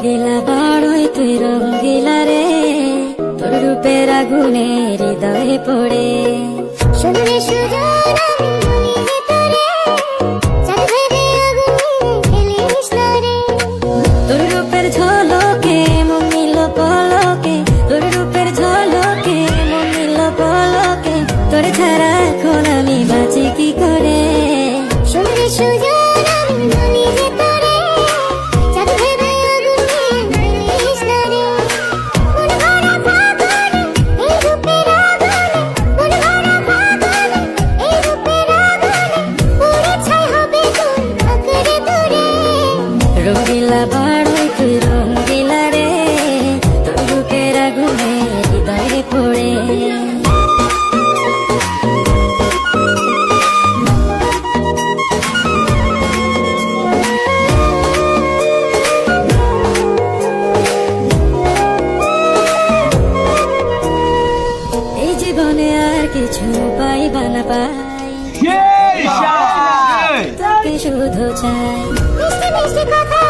রঙ্গিলা বড়ই তুই রঙ্গিলা রে, তোর রূপের আগুনে হৃদয়ে পড়ে। শুনলে সুজন আমি বলি যে তোরে, চাঁদ ভেবে আগুনে ফেলিস না রে। তোর রূপের ঝলকে মন নিল পলকে, তোর রূপের ঝলকে মন নিল পলকে, তোর ছাড়া এখন আমি বাঁচি কি করে। শুনলে সুজন আমি বলি যে তোরে, চাঁদ ভেবে আগুনে ফেলিস না রে। মন ভরা ফাগুনে এই রূপের আগুনে, মন ভরা ফাগুনে এই রূপের আগুনে, পুড়ে ছাই হবে তোর আঁকড়ে ধরে। রঙ্গিলা বড়ই তুই রঙ্গিলা রে, তোর রূপের আগুনে হৃদয়ে পড়ে। এই জীবনে আর কিছু পাইবা না পাই, তোকে শুধু চাই। মিষ্টি মিষ্টি কথা